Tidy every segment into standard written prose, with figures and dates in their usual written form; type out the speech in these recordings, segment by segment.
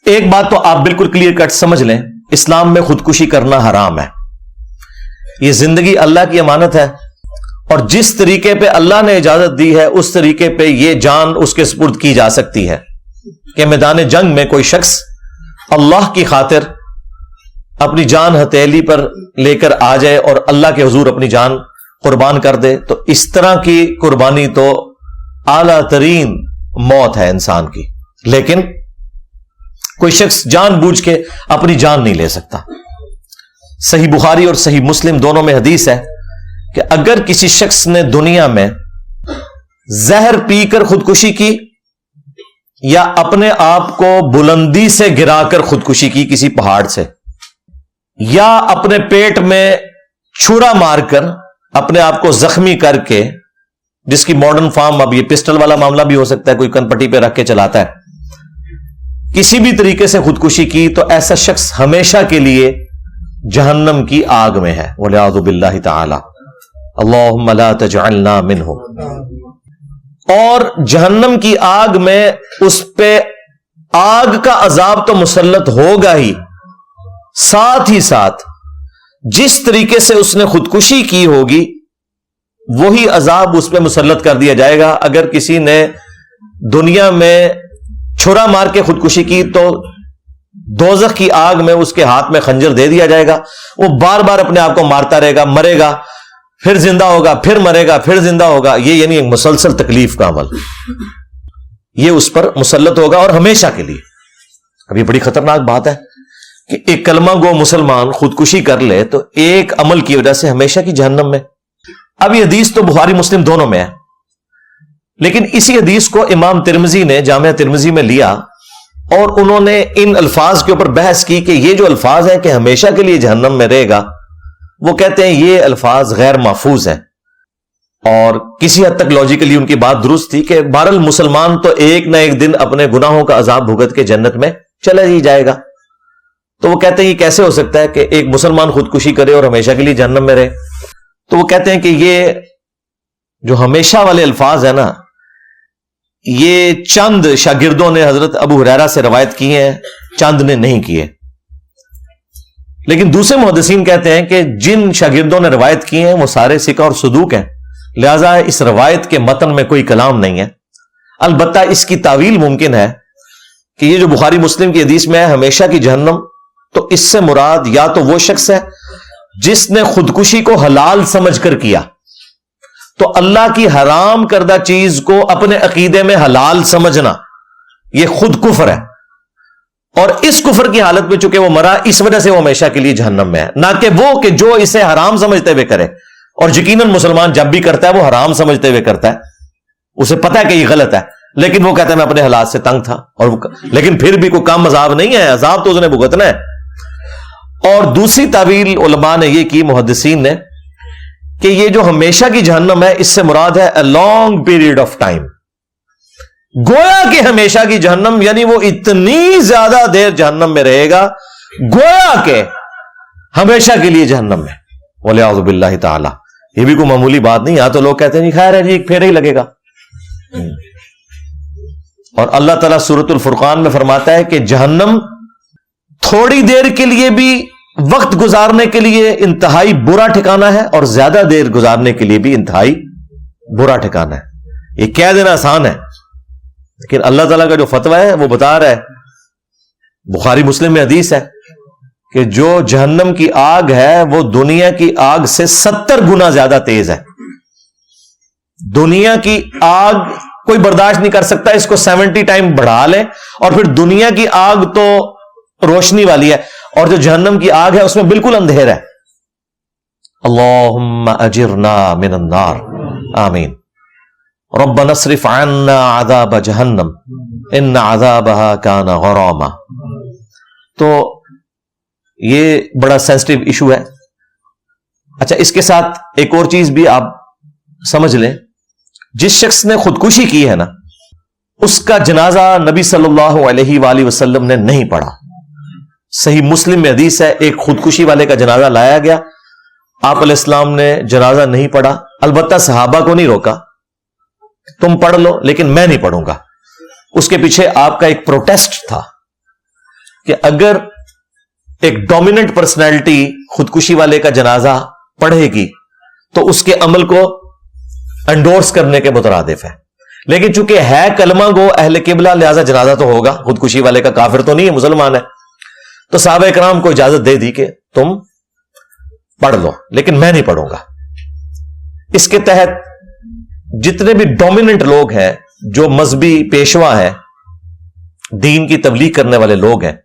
ایک بات تو آپ بالکل کلیئر کٹ سمجھ لیں، اسلام میں خودکشی کرنا حرام ہے. یہ زندگی اللہ کی امانت ہے، اور جس طریقے پہ اللہ نے اجازت دی ہے اس طریقے پہ یہ جان اس کے سپرد کی جا سکتی ہے کہ میدان جنگ میں کوئی شخص اللہ کی خاطر اپنی جان ہتھیلی پر لے کر آ جائے اور اللہ کے حضور اپنی جان قربان کر دے، تو اس طرح کی قربانی تو اعلیٰ ترین موت ہے انسان کی. لیکن کوئی شخص جان بوجھ کے اپنی جان نہیں لے سکتا. صحیح بخاری اور صحیح مسلم دونوں میں حدیث ہے کہ اگر کسی شخص نے دنیا میں زہر پی کر خودکشی کی یا اپنے آپ کو بلندی سے گرا کر خودکشی کی کسی پہاڑ سے، یا اپنے پیٹ میں چھرا مار کر اپنے آپ کو زخمی کر کے، جس کی ماڈرن فارم اب یہ پسٹل والا معاملہ بھی ہو سکتا ہے، کوئی کن پٹی پہ رکھ کے چلاتا ہے، کسی بھی طریقے سے خودکشی کی، تو ایسا شخص ہمیشہ کے لیے جہنم کی آگ میں ہے. والعیاذ باللہ تعالی، اللہم لا تجعلنا منہم. اور جہنم کی آگ میں اس پہ آگ کا عذاب تو مسلط ہوگا ہی، ساتھ ہی ساتھ جس طریقے سے اس نے خودکشی کی ہوگی وہی عذاب اس پہ مسلط کر دیا جائے گا. اگر کسی نے دنیا میں چھرا مار کے خودکشی کی تو دوزخ کی آگ میں اس کے ہاتھ میں خنجر دے دیا جائے گا، وہ بار بار اپنے آپ کو مارتا رہے گا، مرے گا، پھر زندہ ہوگا، پھر مرے گا، پھر زندہ ہوگا. یہ یعنی ایک مسلسل تکلیف کا عمل یہ اس پر مسلط ہوگا اور ہمیشہ کے لیے. اب یہ بڑی خطرناک بات ہے کہ ایک کلمہ گو مسلمان خودکشی کر لے تو ایک عمل کی وجہ سے ہمیشہ کی جہنم میں. اب یہ حدیث تو بخاری مسلم دونوں میں ہے، لیکن اسی حدیث کو امام ترمذی نے جامعہ ترمذی میں لیا اور انہوں نے ان الفاظ کے اوپر بحث کی کہ یہ جو الفاظ ہیں کہ ہمیشہ کے لیے جہنم میں رہے گا، وہ کہتے ہیں یہ الفاظ غیر محفوظ ہیں. اور کسی حد تک لاجیکلی ان کی بات درست تھی کہ بہرحال مسلمان تو ایک نہ ایک دن اپنے گناہوں کا عذاب بھگت کے جنت میں چلا ہی جائے گا. تو وہ کہتے ہیں یہ کیسے ہو سکتا ہے کہ ایک مسلمان خودکشی کرے اور ہمیشہ کے لیے جہنم میں رہے؟ تو وہ کہتے ہیں کہ یہ جو ہمیشہ والے الفاظ ہیں نا، یہ چند شاگردوں نے حضرت ابو ہریرہ سے روایت کی ہیں، چند نے نہیں کیے. لیکن دوسرے محدثین کہتے ہیں کہ جن شاگردوں نے روایت کی ہیں وہ سارے ثقہ اور صدوق ہیں، لہذا اس روایت کے متن میں کوئی کلام نہیں ہے. البتہ اس کی تعویل ممکن ہے کہ یہ جو بخاری مسلم کی حدیث میں ہے ہمیشہ کی جہنم، تو اس سے مراد یا تو وہ شخص ہے جس نے خودکشی کو حلال سمجھ کر کیا، تو اللہ کی حرام کردہ چیز کو اپنے عقیدے میں حلال سمجھنا یہ خود کفر ہے، اور اس کفر کی حالت میں چونکہ وہ مرا اس وجہ سے وہ ہمیشہ کے لیے جہنم میں ہے. نہ کہ وہ کہ جو اسے حرام سمجھتے ہوئے کرے، اور یقیناً مسلمان جب بھی کرتا ہے وہ حرام سمجھتے ہوئے کرتا ہے، اسے پتہ ہے کہ یہ غلط ہے، لیکن وہ کہتا ہے میں اپنے حالات سے تنگ تھا، اور لیکن پھر بھی کوئی کم عذاب نہیں ہے، عذاب تو اس نے بھگتنا ہے. اور دوسری تعویل علماء نے یہ کی، محدثین نے، کہ یہ جو ہمیشہ کی جہنم ہے اس سے مراد ہے a long period of time. گویا کہ ہمیشہ کی جہنم یعنی وہ اتنی زیادہ دیر جہنم میں رہے گا گویا کہ ہمیشہ کے لیے جہنم میں. والعیاذ باللہ تعالی. یہ بھی کوئی معمولی بات نہیں. یہاں تو لوگ کہتے ہیں خیر ہے جی ایک پھیرا ہی لگے گا. اور اللہ تعالیٰ سورۃ الفرقان میں فرماتا ہے کہ جہنم تھوڑی دیر کے لیے بھی وقت گزارنے کے لیے انتہائی برا ٹھکانہ ہے، اور زیادہ دیر گزارنے کے لیے بھی انتہائی برا ٹھکانہ ہے. یہ کہہ دینا آسان ہے، لیکن اللہ تعالیٰ کا جو فتویٰ ہے وہ بتا رہا ہے، بخاری مسلم میں حدیث ہے کہ جو جہنم کی آگ ہے وہ دنیا کی آگ سے 70 گنا زیادہ تیز ہے. دنیا کی آگ کوئی برداشت نہیں کر سکتا، اس کو 70 ٹائم بڑھا لیں، اور پھر دنیا کی آگ تو روشنی والی ہے، اور جو جہنم کی آگ ہے اس میں بالکل اندھیرا ہے. اللہم اجرنا من النار، آمین. ربنا اصرف عنا عذاب جہنم ان عذابها کان غراما. تو یہ بڑا سینسٹیو ایشو ہے. اچھا، اس کے ساتھ ایک اور چیز بھی آپ سمجھ لیں، جس شخص نے خودکشی کی ہے نا، اس کا جنازہ نبی صلی اللہ علیہ وآلہ وسلم نے نہیں پڑھا. صحیح مسلم میں حدیث ہے، ایک خودکشی والے کا جنازہ لایا گیا، آپ علیہ السلام نے جنازہ نہیں پڑھا. البتہ صحابہ کو نہیں روکا، تم پڑھ لو لیکن میں نہیں پڑھوں گا. اس کے پیچھے آپ کا ایک پروٹیسٹ تھا کہ اگر ایک ڈومیننٹ پرسنالٹی خودکشی والے کا جنازہ پڑھے گی تو اس کے عمل کو انڈورس کرنے کے مترادف ہے، لیکن چونکہ ہے کلمہ گو اہل قبلہ لہذا جنازہ تو ہوگا، خودکشی والے کا کافر تو نہیں ہے، مسلمان ہے، تو صحابہ کرام کو اجازت دے دی کہ تم پڑھ لو، لیکن میں نہیں پڑھوں گا۔ اس کے تحت جتنے بھی ڈومیننٹ لوگ ہیں، جو مذہبی پیشوا ہیں، دین کی تبلیغ کرنے والے لوگ ہیں،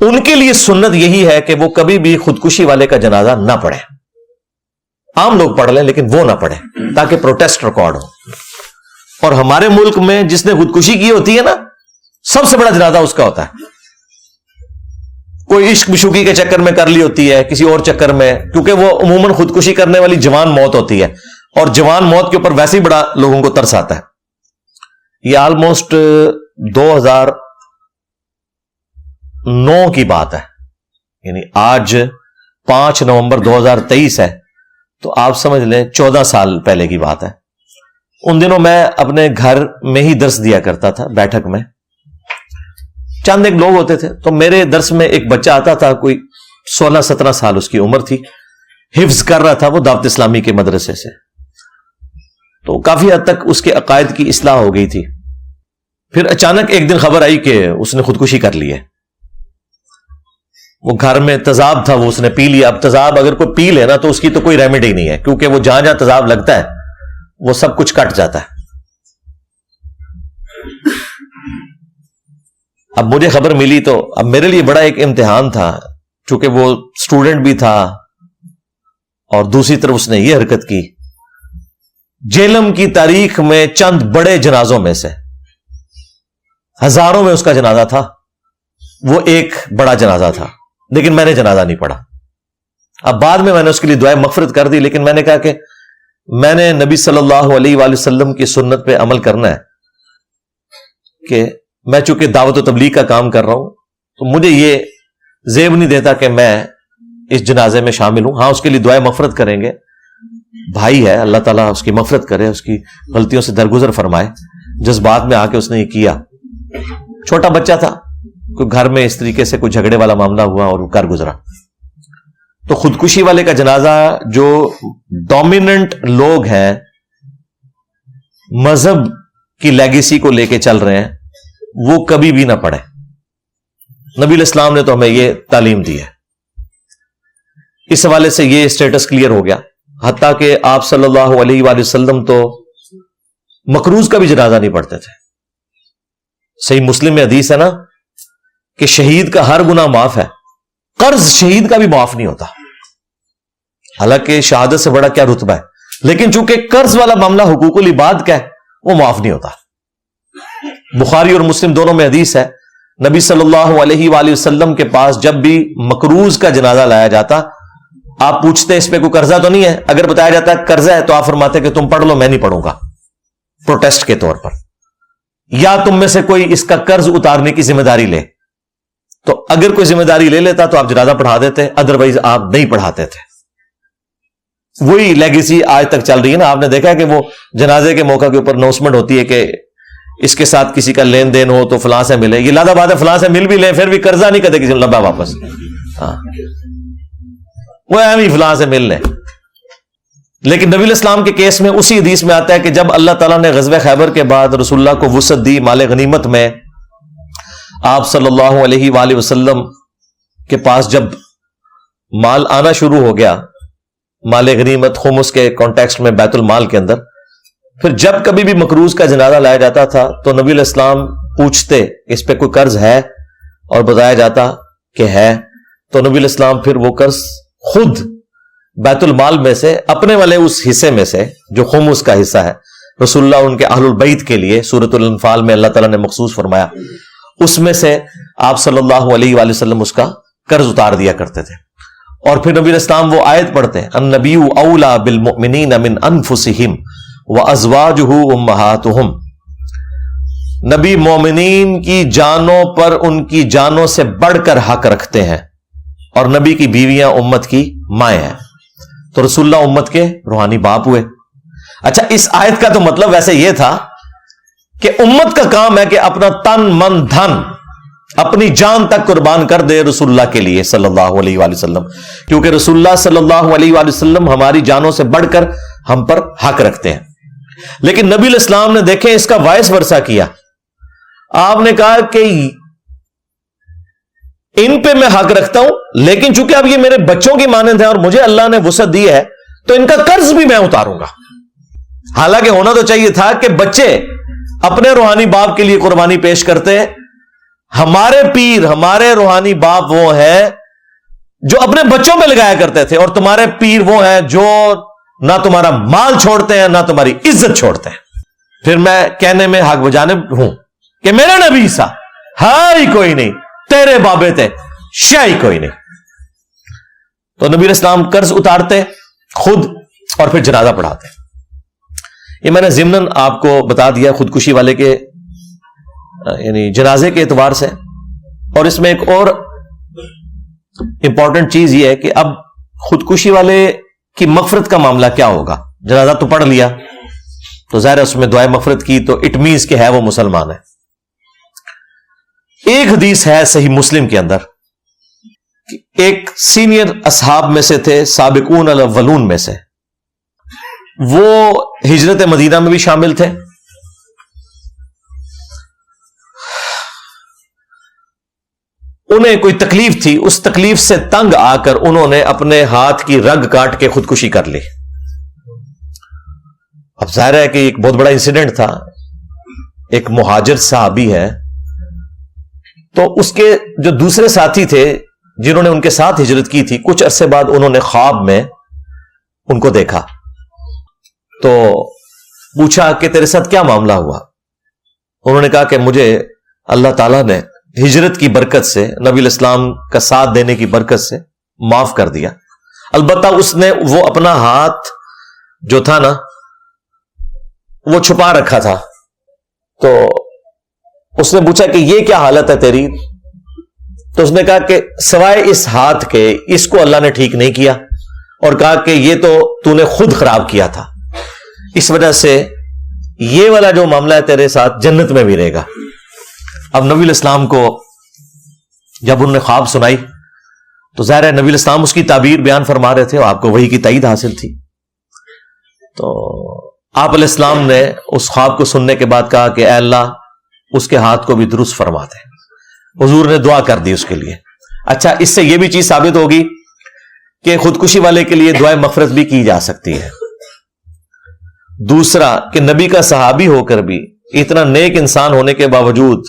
ان کے لیے سنت یہی ہے کہ وہ کبھی بھی خودکشی والے کا جنازہ نہ پڑھیں۔ عام لوگ پڑھ لیں لیکن وہ نہ پڑھیں تاکہ پروٹیسٹ ریکارڈ ہو۔ اور ہمارے ملک میں جس نے خودکشی کی ہوتی ہے نا، سب سے بڑا جنازہ اس کا ہوتا ہے۔ کوئی عشق مشوقی کے چکر میں کر لی ہوتی ہے، کسی اور چکر میں، کیونکہ وہ عموماً خودکشی کرنے والی جوان موت ہوتی ہے، اور جوان موت کے اوپر ویسے ہی بڑا لوگوں کو ترس آتا ہے۔ یہ آلموسٹ 2009 کی بات ہے، یعنی آج 5 نومبر 2023 ہے، تو آپ سمجھ لیں 14 سال پہلے کی بات ہے۔ ان دنوں میں اپنے گھر میں ہی درس دیا کرتا تھا، بیٹھک میں چند ایک لوگ ہوتے تھے، تو میرے درس میں ایک بچہ آتا تھا، کوئی 16-17 سال اس کی عمر تھی، حفظ کر رہا تھا وہ دعوت اسلامی کے مدرسے سے، تو کافی حد تک اس کے عقائد کی اصلاح ہو گئی تھی۔ پھر اچانک ایک دن خبر آئی کہ اس نے خودکشی کر لی ہے۔ وہ گھر میں تیزاب تھا، وہ اس نے پی لیا۔ اب تیزاب اگر کوئی پی لے نا تو اس کی تو کوئی ریمیڈی نہیں ہے، کیونکہ وہ جہاں جہاں تیزاب لگتا ہے وہ سب کچھ کٹ جاتا ہے۔ اب مجھے خبر ملی تو اب میرے لیے بڑا ایک امتحان تھا، چونکہ وہ اسٹوڈنٹ بھی تھا اور دوسری طرف اس نے یہ حرکت کی۔ جیلم کی تاریخ میں چند بڑے جنازوں میں سے، ہزاروں میں اس کا جنازہ تھا، وہ ایک بڑا جنازہ تھا، لیکن میں نے جنازہ نہیں پڑھا۔ اب بعد میں نے اس کے لیے دعائیں مغفرت کر دی، لیکن میں نے کہا کہ میں نے نبی صلی اللہ علیہ وآلہ وسلم کی سنت پہ عمل کرنا ہے، کہ میں چونکہ دعوت و تبلیغ کا کام کر رہا ہوں تو مجھے یہ زیب نہیں دیتا کہ میں اس جنازے میں شامل ہوں۔ ہاں اس کے لیے دعائیں مغفرت کریں گے، بھائی ہے، اللہ تعالیٰ اس کی مغفرت کرے، اس کی غلطیوں سے درگزر فرمائے۔ جذبات میں آ کے اس نے یہ کیا، چھوٹا بچہ تھا، کوئی گھر میں اس طریقے سے کوئی جھگڑے والا معاملہ ہوا اور وہ کر گزرا۔ تو خودکشی والے کا جنازہ جو ڈومیننٹ لوگ ہیں، مذہب کی لیگیسی کو لے کے چل رہے ہیں، وہ کبھی بھی نہ پڑھیں۔ نبی الاسلام نے تو ہمیں یہ تعلیم دی ہے۔ اس حوالے سے یہ اسٹیٹس کلیئر ہو گیا، حتیٰ کہ آپ صلی اللہ علیہ وآلہ وسلم تو مکروز کا بھی جنازہ نہیں پڑھتے تھے۔ صحیح مسلم میں حدیث ہے نا کہ شہید کا ہر گناہ معاف ہے، قرض شہید کا بھی معاف نہیں ہوتا، حالانکہ شہادت سے بڑا کیا رتبہ ہے، لیکن چونکہ قرض والا معاملہ حقوق العباد کا ہے، وہ معاف نہیں ہوتا۔ بخاری اور مسلم دونوں میں حدیث ہے، نبی صلی اللہ علیہ وآلہ وسلم کے پاس جب بھی مکروز کا جنازہ لایا جاتا، آپ پوچھتے اس پہ کوئی قرضہ تو نہیں ہے؟ اگر بتایا جاتا ہے قرضہ ہے تو آپ فرماتے کہ تم پڑھ لو، میں نہیں پڑھوں گا، پروٹیسٹ کے طور پر، یا تم میں سے کوئی اس کا قرض اتارنے کی ذمہ داری لے۔ تو اگر کوئی ذمہ داری لے لیتا تو آپ جنازہ پڑھا دیتے، ادروائز آپ نہیں پڑھاتے تھے۔ وہی لیگیسی آج تک چل رہی ہے نا۔ آپ نے دیکھا ہے کہ وہ جنازے کے موقع کے اوپر اناؤنسمنٹ ہوتی ہے کہ اس کے ساتھ کسی کا لین دین ہو تو فلاں سے ملے۔ یہ لادہ بات ہے، فلاں سے مل بھی لیں پھر بھی قرضہ نہیں کرتے کسی نے لبا واپس، ہاں وہ اہم ہی فلاں سے مل لیں۔ لیکن نبی الاسلام کے کیس میں اسی حدیث میں آتا ہے کہ جب اللہ تعالیٰ نے غزوہ خیبر کے بعد رسول اللہ کو وسعت دی مال غنیمت میں، آپ صلی اللہ علیہ وآلہ وسلم کے پاس جب مال آنا شروع ہو گیا، مال غنیمت خمس کے کانٹیکسٹ میں بیت المال کے اندر، پھر جب کبھی بھی مکروز کا جنازہ لایا جاتا تھا تو نبی علیہ السلام پوچھتے اس پہ کوئی قرض ہے، اور بتایا جاتا کہ ہے، تو نبی علیہ السلام پھر وہ قرض خود بیت المال میں سے اپنے والے اس حصے میں سے جو خمس کا حصہ ہے، رسول اللہ ان کے اہل البیت کے لیے سورۃ الانفال میں اللہ تعالیٰ نے مخصوص فرمایا، اس میں سے آپ صلی اللہ علیہ وآلہ وسلم اس کا قرض اتار دیا کرتے تھے۔ اور پھر نبی علیہ السلام وہ آیت پڑھتے ہیں، النبی اولیٰ بالمؤمنین من انفسہم وازواجہ امہاتہم، نبی مومنین کی جانوں پر ان کی جانوں سے بڑھ کر حق رکھتے ہیں، اور نبی کی بیویاں امت کی مائیں ہیں۔ تو رسول اللہ امت کے روحانی باپ ہوئے۔ اچھا، اس آیت کا تو مطلب ویسے یہ تھا کہ امت کا کام ہے کہ اپنا تن من دھن اپنی جان تک قربان کر دے رسول اللہ کے لیے صلی اللہ علیہ وآلہ وسلم، کیونکہ رسول اللہ صلی اللہ علیہ وآلہ وسلم ہماری جانوں سے بڑھ کر ہم پر حق رکھتے ہیں۔ لیکن نبی علیہ السلام نے دیکھیں اس کا وائس ورثہ کیا، آپ نے کہا کہ ان پہ میں حق رکھتا ہوں، لیکن چونکہ اب یہ میرے بچوں کی مانند ہیں اور مجھے اللہ نے وسعت دی ہے تو ان کا قرض بھی میں اتاروں گا۔ حالانکہ ہونا تو چاہیے تھا کہ بچے اپنے روحانی باپ کے لیے قربانی پیش کرتے ہیں، ہمارے پیر ہمارے روحانی باپ وہ ہیں جو اپنے بچوں پہ لگایا کرتے تھے، اور تمہارے پیر وہ ہیں جو نہ تمہارا مال چھوڑتے ہیں نہ تمہاری عزت چھوڑتے ہیں۔ پھر میں کہنے میں حق بجانب ہوں کہ میرے نبی سا ہی کوئی نہیں، تیرے بابے تھے شاہی کوئی نہیں۔ تو نبی علیہ السلام قرض اتارتے خود اور پھر جنازہ پڑھاتے۔ یہ میں نے ضمناً آپ کو بتا دیا خودکشی والے کے یعنی جنازے کے اعتبار سے، اور اس میں ایک اور امپورٹنٹ چیز یہ ہے کہ اب خودکشی والے کی مغفرت کا معاملہ کیا ہوگا؟ جنازہ تو پڑھ لیا تو ظاہر ہے اس میں دعائے مغفرت کی تو اٹ مینز کہ ہے وہ مسلمان ہے۔ ایک حدیث ہے صحیح مسلم کے اندر، ایک سینئر اصحاب میں سے تھے، سابقون الاولون میں سے، وہ ہجرت مدینہ میں بھی شامل تھے۔ انہیں کوئی تکلیف تھی، اس تکلیف سے تنگ آ کر انہوں نے اپنے ہاتھ کی رگ کاٹ کے خودکشی کر لی۔ اب ظاہر ہے کہ ایک بہت بڑا انسیڈنٹ تھا، ایک مہاجر صحابی ہے، تو اس کے جو دوسرے ساتھی تھے جنہوں نے ان کے ساتھ ہجرت کی تھی، کچھ عرصے بعد انہوں نے خواب میں ان کو دیکھا تو پوچھا کہ تیرے ساتھ کیا معاملہ ہوا؟ انہوں نے کہا کہ مجھے اللہ تعالیٰ نے ہجرت کی برکت سے، نبی علیہ السلام کا ساتھ دینے کی برکت سے معاف کر دیا۔ البتہ اس نے وہ اپنا ہاتھ جو تھا نا وہ چھپا رکھا تھا، تو اس نے پوچھا کہ یہ کیا حالت ہے تیری؟ تو اس نے کہا کہ سوائے اس ہاتھ کے اس کو اللہ نے ٹھیک نہیں کیا، اور کہا کہ یہ تو نے خود خراب کیا تھا، اس وجہ سے یہ والا جو معاملہ ہے تیرے ساتھ جنت میں بھی رہے گا۔ اب نبی علیہ السلام کو جب انہوں نے خواب سنائی تو ظاہر ہے نبی علیہ السلام اس کی تعبیر بیان فرما رہے تھے اور آپ کو وحی کی تائید حاصل تھی، تو آپ علیہ السلام نے اس خواب کو سننے کے بعد کہا کہ اے اللہ اس کے ہاتھ کو بھی درست فرما دے۔ حضور نے دعا کر دی اس کے لیے۔ اچھا، اس سے یہ بھی چیز ثابت ہوگی کہ خودکشی والے کے لیے دعائے مغفرت بھی کی جا سکتی ہے۔ دوسرا کہ نبی کا صحابی ہو کر بھی، اتنا نیک انسان ہونے کے باوجود،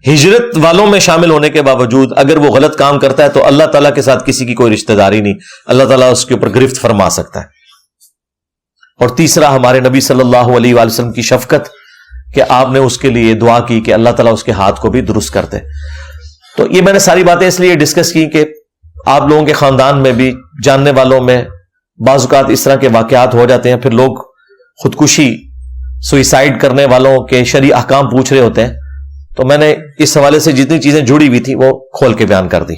ہجرت والوں میں شامل ہونے کے باوجود، اگر وہ غلط کام کرتا ہے تو اللہ تعالیٰ کے ساتھ کسی کی کوئی رشتہ داری نہیں، اللہ تعالیٰ اس کے اوپر گرفت فرما سکتا ہے۔ اور تیسرا ہمارے نبی صلی اللہ علیہ وآلہ وسلم کی شفقت کہ آپ نے اس کے لیے دعا کی کہ اللہ تعالیٰ اس کے ہاتھ کو بھی درست کر دے۔ تو یہ میں نے ساری باتیں اس لیے ڈسکس کی کہ آپ لوگوں کے خاندان میں بھی جاننے والوں میں بعض اوقات اس طرح کے واقعات ہو جاتے ہیں، پھر لوگ خودکشی سوئسائڈ کرنے والوں کے شرعی احکام پوچھ رہے ہوتے ہیں، تو میں نے اس حوالے سے جتنی چیزیں جڑی ہوئی تھی وہ کھول کے بیان کر دی۔